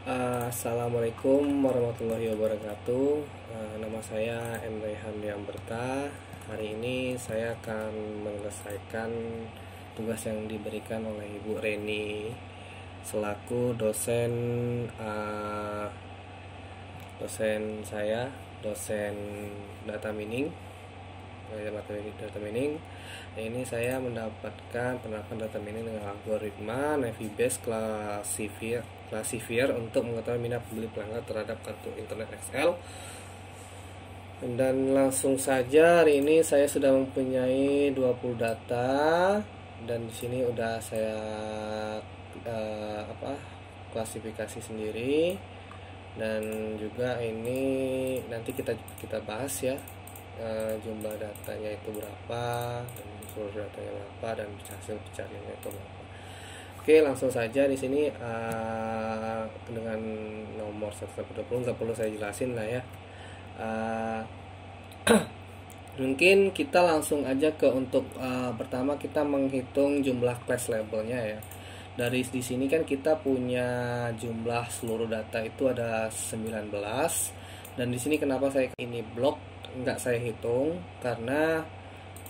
Assalamualaikum warahmatullahi wabarakatuh. Nama saya M. Raihan Yamberta. Hari ini saya akan menyelesaikan tugas yang diberikan oleh Ibu Reni selaku dosen saya, dosen data mining. Ini saya mendapatkan penerapan data mining dengan algoritma Navy Base Classifier untuk mengetahui minat pembeli pelanggan terhadap kartu internet XL. Dan langsung saja hari ini saya sudah mempunyai 20 data dan di sini udah saya klasifikasi sendiri, dan juga ini nanti kita bahas ya, jumlah datanya itu berapa dan seluruh datanya berapa dan hasil pencariannya itu berapa. Oke, langsung saja di sini dengan nomor 120 nggak perlu saya jelasin lah ya. Mungkin kita langsung aja ke untuk pertama kita menghitung jumlah class labelnya ya. Dari di sini kan kita punya jumlah seluruh data itu ada 19, dan di sini kenapa saya ini blok nggak saya hitung karena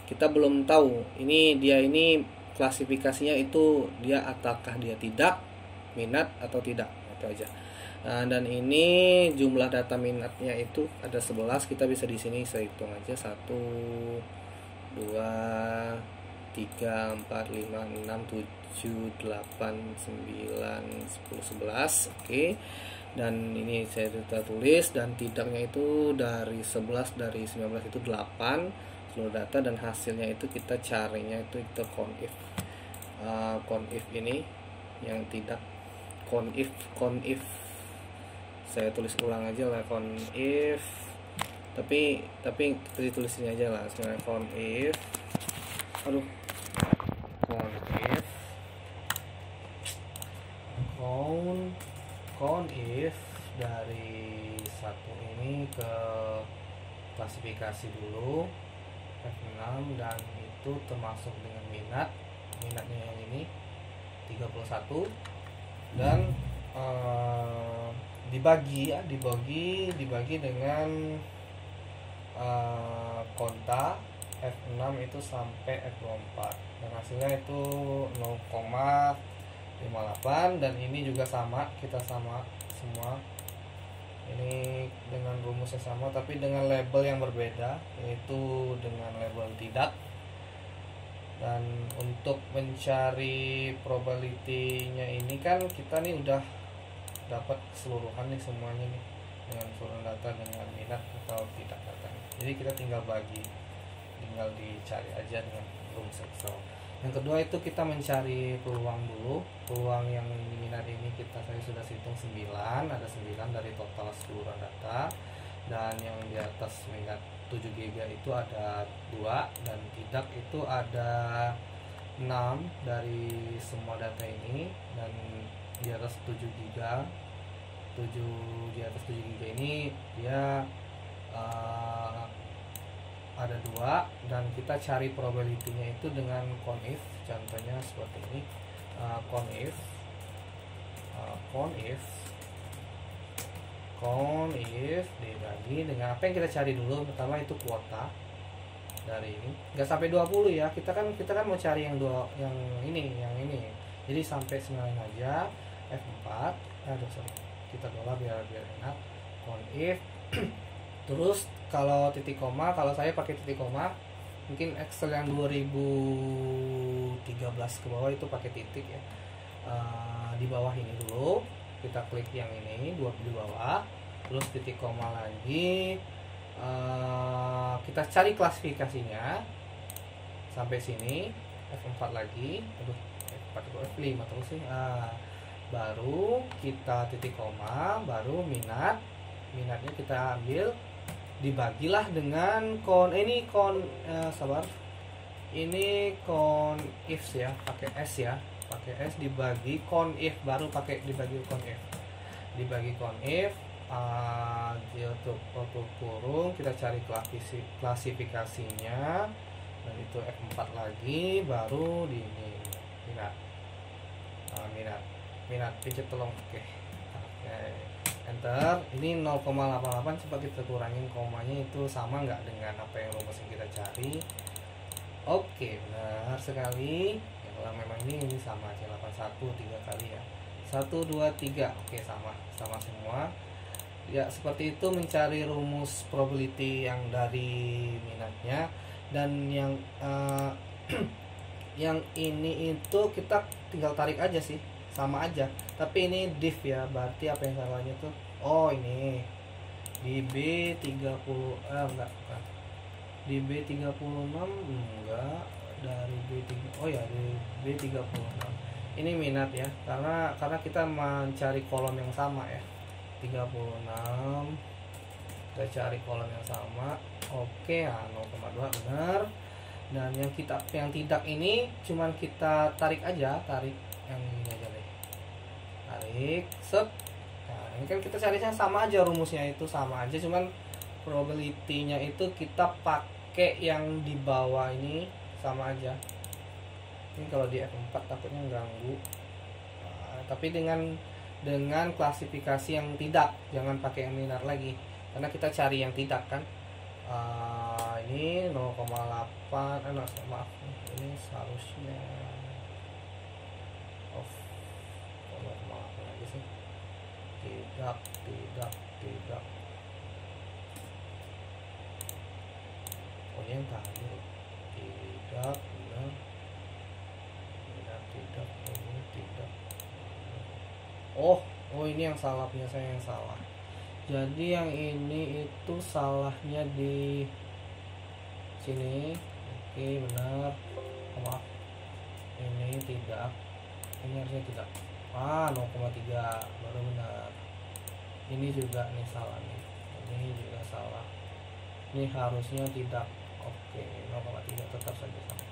kita belum tahu ini klasifikasinya itu dia apakah dia tidak minat atau tidak, itu aja. Dan ini jumlah data minatnya itu ada 11, kita bisa di sini saya hitung aja 1 2 3 4 5 6 7 8 9 10 11. Oke. Dan ini saya sudah tulis, dan tidaknya itu dari 11 dari 19 itu 8 seluruh data, dan hasilnya itu kita carinya itu conif. Conif ini yang tidak conif saya tulis ulang aja lah, conif, tapi ditulisnya aja lah sebenarnya conif conif dari satu ini ke klasifikasi dulu F6, dan itu termasuk dengan minatnya yang ini 31, dan dibagi dengan konta F6 itu sampai F24, dan hasilnya itu 0,58, dan ini juga sama, kita sama semua ini dengan rumusnya sama tapi dengan label yang berbeda, yaitu dengan label tidak. Dan untuk mencari probability-nya ini kan kita nih udah dapat keseluruhan nih semuanya nih, dengan seluruh data dengan minat atau tidak datanya. Jadi kita tinggal dicari aja dengan rumus Excel. Yang kedua itu kita mencari peluang dulu. Peluang yang minat ini saya sudah hitung 9, ada 9 dari total seluruh data, dan yang di atas minat 7 GB itu ada 2, dan tidak itu ada 6 dari semua data ini, dan di atas 7 GB ini dia ada 2, dan kita cari probability-nya itu dengan conif. Contohnya seperti ini, conif dibagi dengan apa yang kita cari dulu. Pertama itu kuota dari ini, nggak sampai 20 ya, kita kan mau cari yang ini, jadi sampai 9 aja. F4 kita tolak biar enak, conif terus kalau titik koma, kalau saya pakai titik koma, mungkin Excel yang 2013 ke bawah itu pakai titik ya. Di bawah ini dulu kita klik yang ini di bawah, terus titik koma lagi, kita cari klasifikasinya sampai sini, F4 lagi, F4 atau F5 terus sih, baru kita titik koma, baru minatnya kita ambil, dibagilah dengan ini conif ya, pakai S dibagi conif, baru dibagi conif, dia tutup kurung, kita cari klasifikasinya, dan itu F4 lagi, baru di ini minat pincet tolong, oke. Enter. Ini 0,88, coba kita kurangin komanya itu sama nggak dengan apa yang rumus yang kita cari. Oke, benar sekali. Ya, kalau memang ini sama aja, 81 3 kali ya. 1 2 3. Oke, sama semua. Ya, seperti itu mencari rumus probability yang dari minatnya. Dan yang yang ini itu kita tinggal tarik aja sih, sama aja. Tapi ini div ya, berarti apa yang salahnya tuh? Oh, ini di B30 enggak. Di B36 enggak, dari B3, oh ya, di B36. Ini minat ya, karena kita mencari kolom yang sama ya. 36 kita cari kolom yang sama. Oke, 0,2 benar. Dan yang tidak ini cuman kita tarik aja, tarik yang ini aja deh, tarik set. Nah, ini kan kita carinya sama aja, rumusnya itu sama aja, cuman probability-nya itu kita pakai yang di bawah ini sama aja. Ini kalau di F4 takutnya ganggu. Nah, tapi dengan klasifikasi yang tidak, jangan pakai yang linear lagi, karena kita cari yang tidak kan. Ini 0,8 maaf, ini seharusnya off. 0,8 lagi sih. Tidak. Oh, ini yang tadi. Tidak, benar. Tidak. Ini tidak. Oh, ini yang salah, punya saya yang salah. Jadi yang ini itu salahnya di sini. Oke, benar. Maaf, ini tidak, ini harusnya tidak. 0,3 baru benar. Ini juga nih salah nih, ini juga salah. Ini harusnya tidak. Oke, 0,3 tetap saja sama.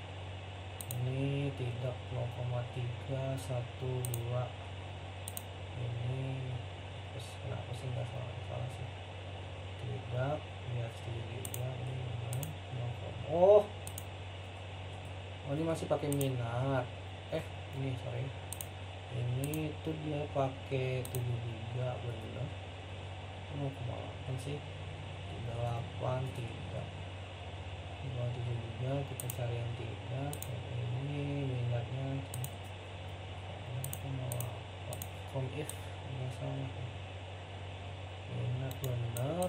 Ini tidak, 0,3 1 2. Ini kenapa sih nggak salah sih? Tidak, lihat juga ini benar. Oh, ini masih pakai minat. Ini sorry, ini itu dia pakai 7 giga benar. 0,8 sih, 8 tidak. 7 giga kita cari yang tidak. Ini minatnya 0,8. If nggak salah, minat benar.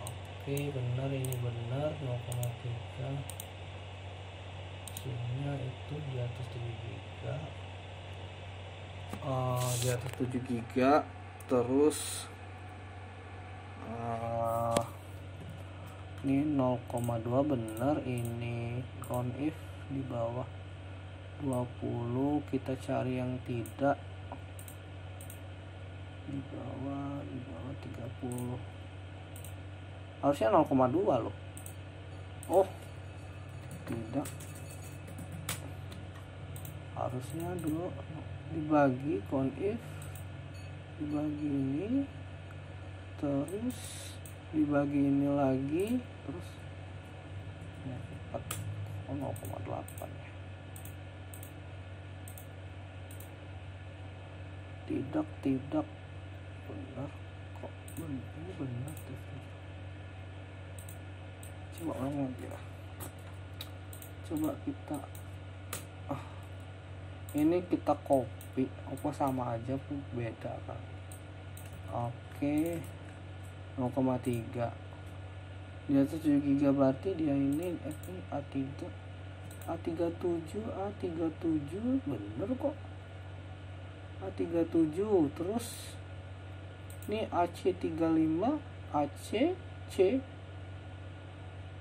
Oke, benar, ini benar, 0,3. Hasilnya itu di atas 7 giga. Di atas 7 giga. Terus ini 0,2 benar. Ini count if di bawah 20, kita cari yang tidak. Di bawah 30, harusnya 0,2 loh. Oh, tidak, harusnya dulu dibagi count if, dibagi ini, terus dibagi ini lagi, terus ya, 0,8 ya. Tidak benar kok, ini benar tuh. Coba ulang lagi lah, coba kita ini kita copy apa sama aja pun beda kan. Oke, 0,3 di atas 7 giga, berarti dia ini A37 bener kok, A37. Terus ini AC35,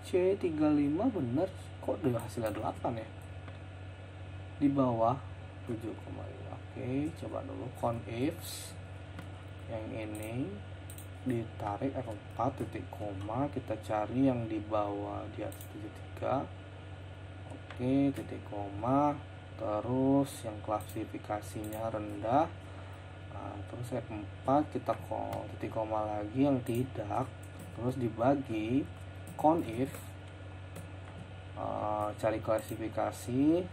C35 bener kok, udah hasilnya 8 ya, di bawah 7,5. Oke, coba dulu count ifs yang ini, ditarik F4 titik koma, kita cari yang di bawah di atas 73. Oke, titik koma, terus yang klasifikasinya rendah. Nah, terus F4 kita titik koma lagi yang tidak, terus dibagi count if, cari klasifikasi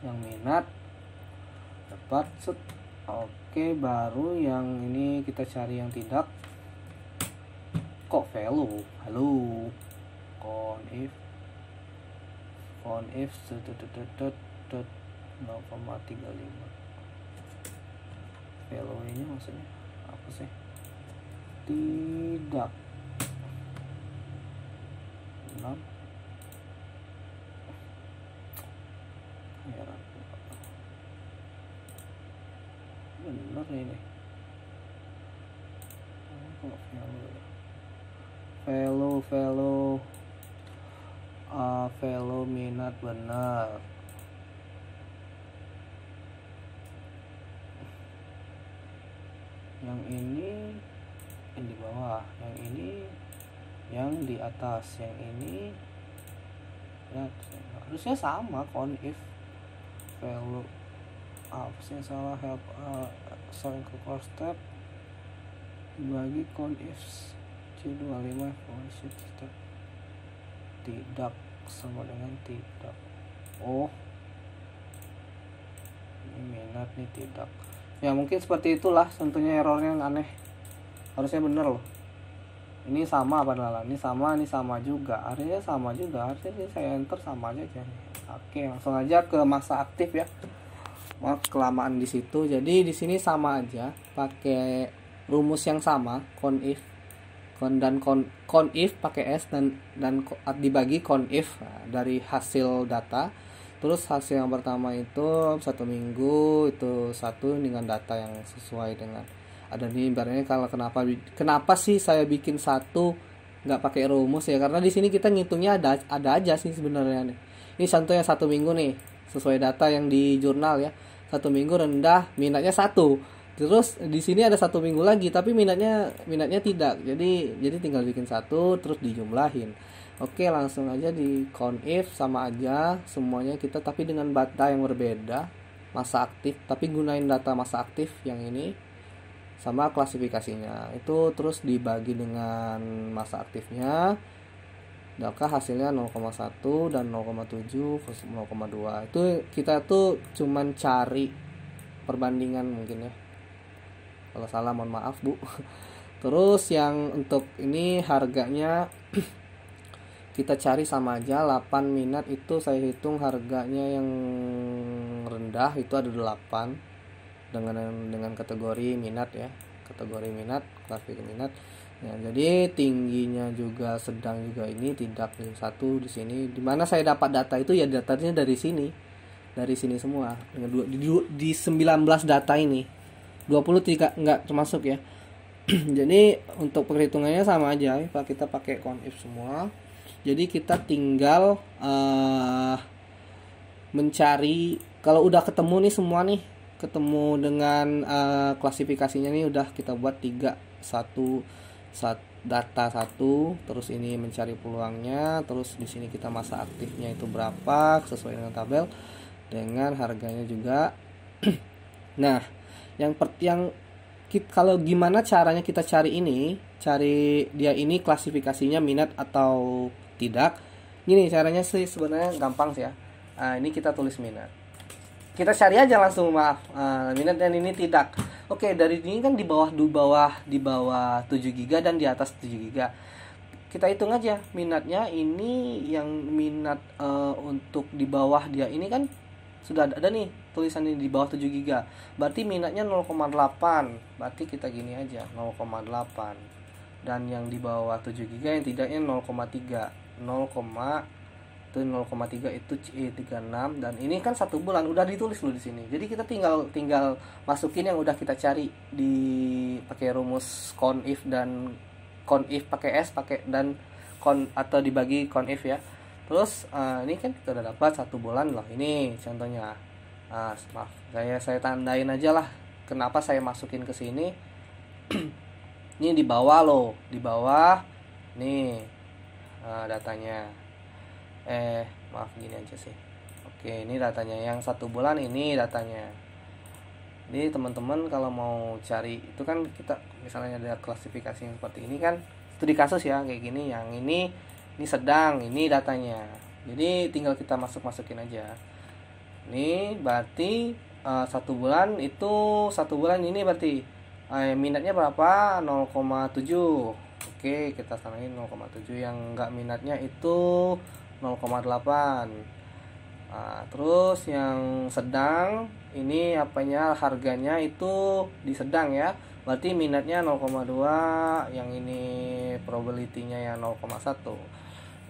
yang minat, dapat set Oke, baru yang ini kita cari yang tidak. Kok value? Halo. Conif 0,35. Value ini maksudnya apa sih? Tidak. 6. Heran. Bener ini. Kok value minat benar. Yang ini yang di bawah, yang ini yang di atas, yang ini ya harusnya sama. Conif value apa sih yang salah? Help selain ke core step dibagi conif C25 function step tidak sama dengan tidak. Oh, ini minat nih tidak. Ya mungkin seperti itulah, tentunya errornya yang aneh. Harusnya bener loh. Ini sama padahal, ini sama juga. Artinya sama juga. Harusnya saya enter sama aja kan. Oke, langsung aja ke masa aktif ya. Maaf kelamaan di situ. Jadi di sini sama aja, pakai rumus yang sama, conif conif pakai s dan dibagi conif dari hasil data. Terus hasil yang pertama itu 1 minggu itu 1 dengan data yang sesuai dengan ada nih. Ibaratnya kalau kenapa sih saya bikin 1 nggak pakai rumus ya, karena di sini kita ngitungnya ada aja sih sebenarnya nih. Ini contohnya 1 minggu nih sesuai data yang di jurnal ya. 1 minggu rendah minatnya 1. Terus di sini ada 1 minggu lagi tapi minatnya tidak. Jadi tinggal bikin 1 terus dijumlahin. Oke, langsung aja di conif sama aja semuanya kita, tapi dengan data yang berbeda, masa aktif, tapi gunain data masa aktif yang ini sama klasifikasinya. Itu terus dibagi dengan masa aktifnya. Maka hasilnya 0,1 dan 0,7 versus 0,2. Itu kita tuh cuman cari perbandingan mungkin ya. Kalau salah mohon maaf Bu. Terus yang untuk ini harganya kita cari sama aja 8 minat itu saya hitung harganya yang rendah itu ada 8 dengan kategori minat ya. Kategori minat, klasifikasi minat. Ya, jadi tingginya juga sedang juga ini tidak 1 di sini. Dimana saya dapat data itu ya datanya dari sini. Dari sini semua. Di 19 data ini. 23 enggak termasuk ya. Jadi untuk perhitungannya sama aja, kita pakai conif semua. Jadi kita tinggal mencari, kalau udah ketemu nih semua nih, ketemu dengan klasifikasinya nih udah kita buat 3 1 data 1, terus ini mencari peluangnya, terus di sini kita masa aktifnya itu berapa sesuai dengan tabel dengan harganya juga. Nah, kalau gimana caranya kita cari dia ini klasifikasinya minat atau tidak. Gini caranya sih sebenarnya gampang sih ya. Ini kita tulis minat. Kita cari aja langsung minat dan ini tidak. Oke, dari ini kan di bawah 7 GB dan di atas 7 GB. Kita hitung aja minatnya ini yang minat untuk di bawah dia ini kan sudah ada nih tulisannya di bawah 7 GB. Berarti minatnya 0,8. Berarti kita gini aja 0,8. Dan yang di bawah 7 GB yang tidaknya 0,3. 0,3 itu C36 dan ini kan 1 bulan udah ditulis loh di sini. Jadi kita tinggal masukin yang udah kita cari di pakai rumus conif dan conif pakai S dan atau dibagi conif ya. Terus ini kan kita udah dapat 1 bulan loh. Ini contohnya. Maaf, saya tandain aja lah kenapa saya masukin ke sini. Ini di bawah loh, di bawah nih datanya. Maaf gini aja sih. Oke, ini datanya yang 1 bulan, ini datanya. Jadi teman-teman kalau mau cari itu kan kita misalnya ada klasifikasi yang seperti ini kan studi kasus ya kayak gini, yang ini sedang, ini datanya. Jadi tinggal kita masukin aja. Ini berarti 1 bulan itu 1 bulan ini berarti minatnya berapa? 0,7. Oke, kita samain 0,7. Yang enggak minatnya itu 0,8. Terus yang sedang ini harganya itu di sedang ya. Berarti minatnya 0,2, yang ini probability-nya ya 0,1.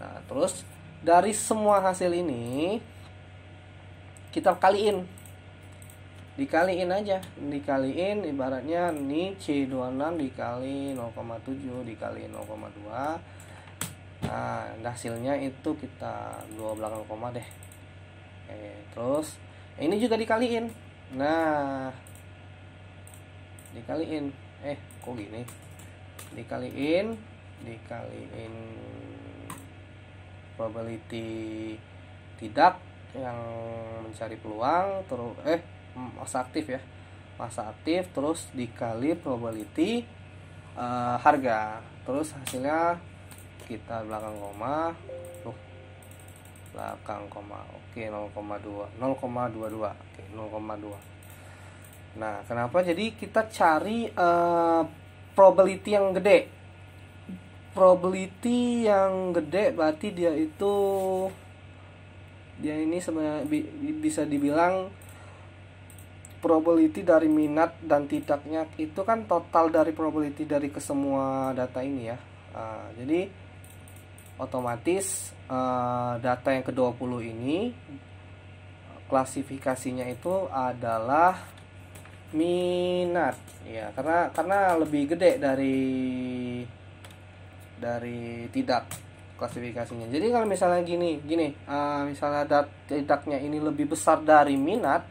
Nah, terus dari semua hasil ini kita dikaliin aja, ibaratnya ini C26 dikali 0,7 dikali 0,2. Nah, hasilnya itu kita 2 belakang koma deh. Terus ini juga dikaliin. Nah, dikaliin kok gini, dikaliin probability tidak yang mencari peluang, terus masa aktif terus dikali probability harga, terus hasilnya kita belakang koma oke 0,22. Oke, 0,2. Nah, kenapa jadi kita cari probability yang gede? Probability yang gede berarti dia ini sebenarnya bisa dibilang probability dari minat dan tidaknya itu kan total dari probability dari kesemua data ini ya. Jadi otomatis data yang ke-20 ini klasifikasinya itu adalah minat ya, karena lebih gede dari tidak klasifikasinya. Jadi kalau misalnya gini misalnya tidaknya ini lebih besar dari minat,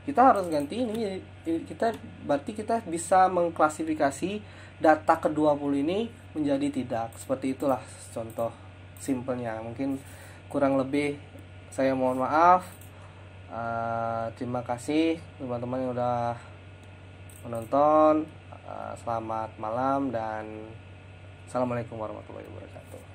kita harus ganti ini. Berarti kita bisa mengklasifikasi data ke-20 ini menjadi tidak. Seperti itulah contoh simpelnya. Mungkin kurang lebih saya mohon maaf. Terima kasih teman-teman yang udah menonton. Selamat malam dan assalamualaikum warahmatullahi wabarakatuh.